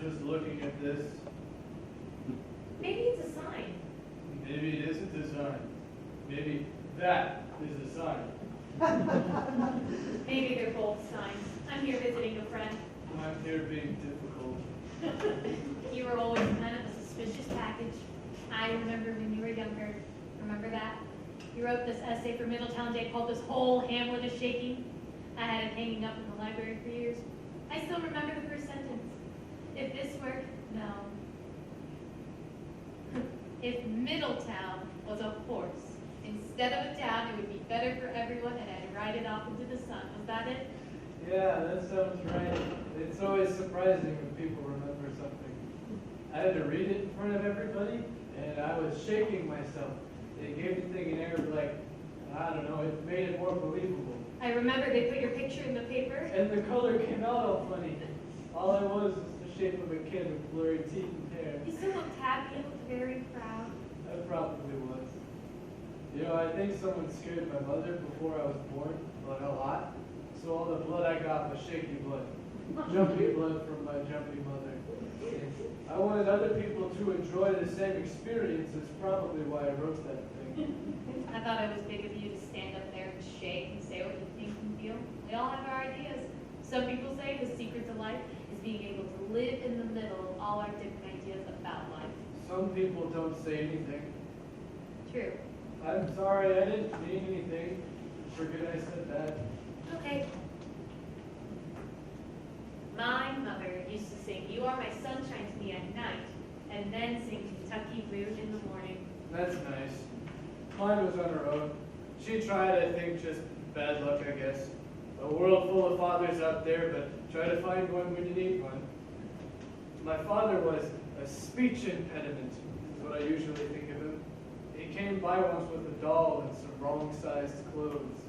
just looking at this. Maybe it's a sign. Maybe it isn't a sign. Maybe that is a sign. Maybe they're both signs. I'm here visiting a friend. I'm here being difficult. You were always kind of a suspicious package. I remember when you were younger. Remember that? You wrote this essay for Middletown Day called "This Whole Hamlet is Shaking." I had it hanging up in the library for years. I still remember the first sentence. If this were, no. If Middletown was a horse instead of a town, it would be better for everyone, and I'd ride it off into the sun. Was that it? Yeah, that sounds right. It's always surprising when people remember something. I had to read it in front of everybody, and I was shaking myself. It gave the thing an air of like, I don't know, it made it more believable. I remember they put your picture in the paper. And the color came out all funny. All I was the shape of a kid with blurry teeth and hair. You still looked happy, you looked very proud. I probably was. You know, I think someone scared my mother before I was born, but a lot. So all the blood I got was shaky blood. Jumpy blood from my jumpy mother. I wanted other people to enjoy the same experience. Is probably why I wrote that thing. I thought it was big of you to stand up there and shake and say what you think and feel. We all have our ideas. Some people say the secret to life is being able to live in the middle of all our different ideas about life. Some people don't say anything. True. I'm sorry, I didn't mean anything. Forget I said that. Okay. My mother used to sing "You Are My Sunshine" to me at night, and then sing "Kentucky Route" in the morning. That's nice. Mine was on her own. She tried, I think, just bad luck, I guess. A world full of fathers out there, but try to find one when you need one. My father was a speech impediment, is what I usually think of him. He came by once with a doll and some wrong-sized clothes.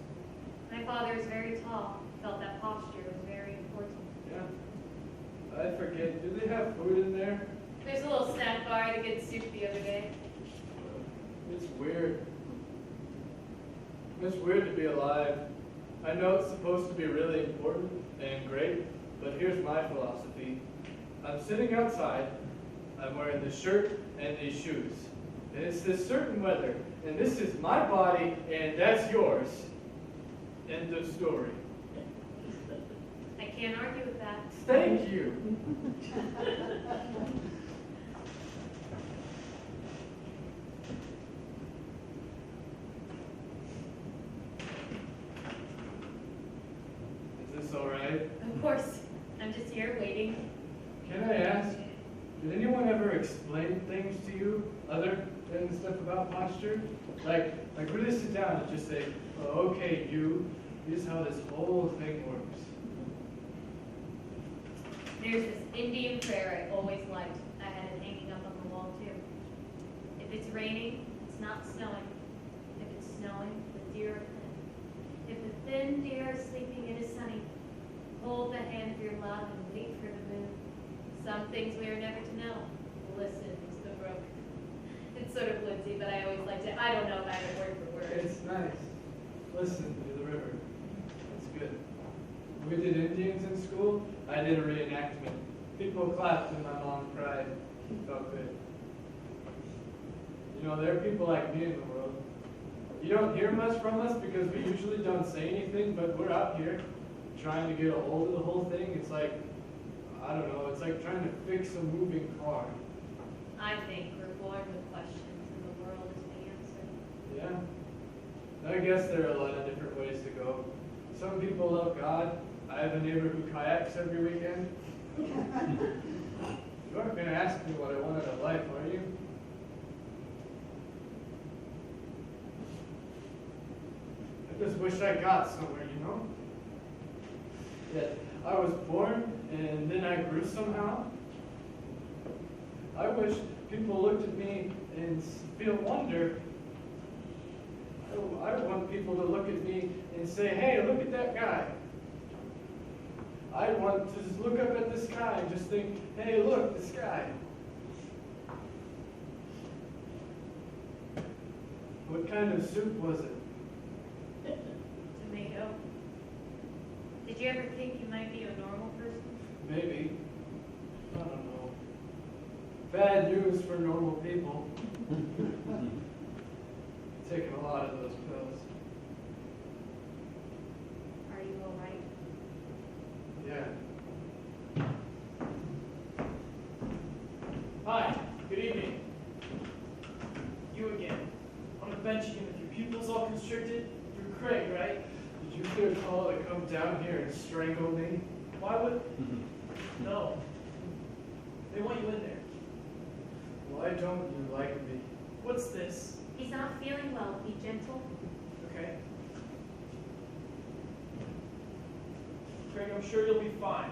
My father is very tall. Felt that posture was very important. Yeah. I forget, do they have food in there? There's a little snack bar. I had a good soup the other day. It's weird. It's weird to be alive. I know it's supposed to be really important and great, but here's my philosophy. I'm sitting outside, I'm wearing this shirt and these shoes. And it's this certain weather, and this is my body, and that's yours. End of story. I can't argue with that. Thank you. Is this all right? Of course. I'm just here waiting. Can I ask, did anyone ever explain things to you other than stuff about posture? Like really sit down and just say, oh, okay, here's how this whole thing works. There's this Indian prayer I always liked. I had it hanging up on the wall too. If it's raining, it's not snowing. If it's snowing, the deer are thin. If the thin deer are sleeping, it is sunny. Hold the hand of your love and wait for the moon. Some things we are never to know. Listen to the brook. It's sort of woodsy, but I always liked it. I don't know about it word for word. It's nice. Listen to the river. It's good. We did Indians in school. I did a reenactment. People clapped and my mom cried. It felt good. You know, there are people like me in the world. You don't hear much from us because we usually don't say anything, but we're out here trying to get a hold of the whole thing. It's like, I don't know, it's like trying to fix a moving car. I think we're born with questions and the world is the answer. Yeah. I guess there are a lot of different ways to go. Some people love God. I have a neighbor who kayaks every weekend. You aren't going to ask me what I want out of life, are you? I just wish I got somewhere, you know? That I was born and then I grew somehow. I wish people looked at me and feel wonder. I want people to look at me and say, hey, look at that guy. I want to just look up at the sky and just think, hey, look, the sky. What kind of soup was it? Tomato. Did you ever think you might be a normal person? Maybe. I don't know. bad news for normal people. Taking a lot of those pills. Are you all right? Yeah. Hi, good evening. You again. On the bench again with your pupils all constricted? You're Craig, right? Did you get a call to come down here and strangle me? Why would... No. They want you in there. Why don't you like me? What's this? He's not feeling well. Be gentle. Okay. Craig, I'm sure you'll be fine.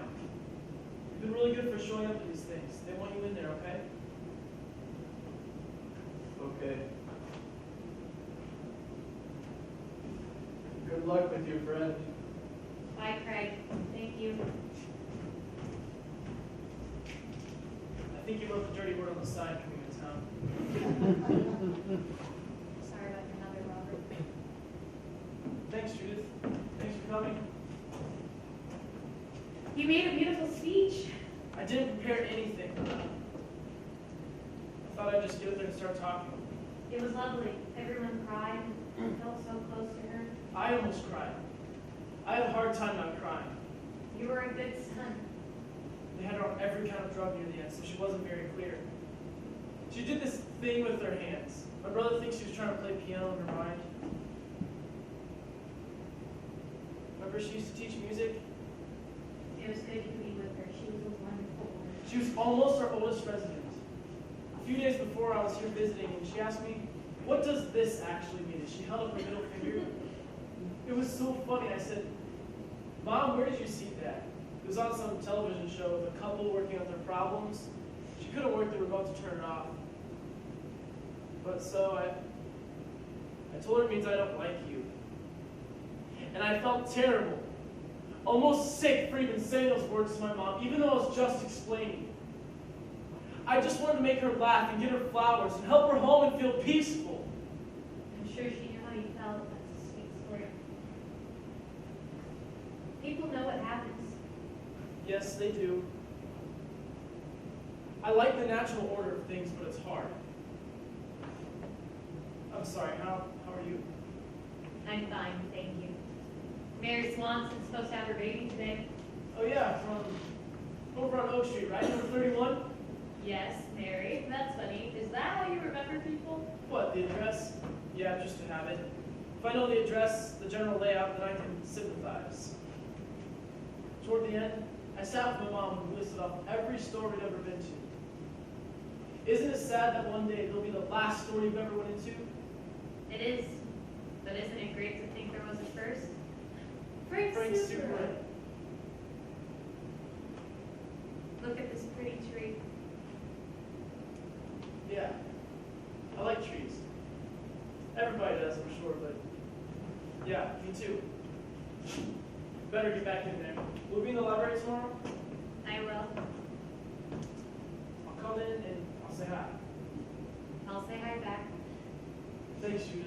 You've been really good for showing up to these things. They want you in there, okay? Okay. Good luck with your friend. Bye, Craig. Thank you. I think you wrote the dirty word on the side coming into town. Sorry about your mother, Robert. Thanks, Judith. Thanks for coming. You made a beautiful speech. I didn't prepare anything. I thought I'd just get up there and start talking. It was lovely. Everyone cried and felt so close to her. I almost cried. I had a hard time not crying. You were a good son. They had her on every kind of drug near the end, so she wasn't very clear. She did this thing with her hands. My brother thinks she was trying to play piano in her mind. Remember she used to teach music? It was good to be with her. She was a wonderful woman. She was almost our oldest resident. A few days before I was here visiting, and she asked me, "What does this actually mean?" And she held up her middle finger. It was so funny. I said, "Mom, where did you see that?" It was on some television show with a couple working on their problems. She couldn't work the remote to turn it off. But so I told her it means I don't like you. And I felt terrible, almost sick for even saying those words to my mom, even though I was just explaining. I just wanted to make her laugh and get her flowers and help her home and feel peaceful. I'm sure she knew how you felt. That's a sweet story. People know what happens. Yes, they do. I like the natural order of things, but it's hard. I'm sorry, how are you? I'm fine, thank you. Mary Swanson's supposed to have her baby today. Oh yeah, from over on Oak Street, right? Number 31? Yes, Mary. That's funny. Is that how you remember people? What, the address? Yeah, just to have it. If I know the address, the general layout, then I can sympathize. Toward the end, I sat with my mom and we listed off every store we'd ever been to. Isn't it sad that one day it'll be the last store you've ever went into? It is. But isn't it great to think there was a first? Frank's Super. Look at this pretty tree. Yeah, I like trees. Everybody does, I'm sure, but yeah, me too. Better get back in there. Will we be in the library tomorrow? I will. I'll come in and I'll say hi. I'll say hi back. Thanks, Judith.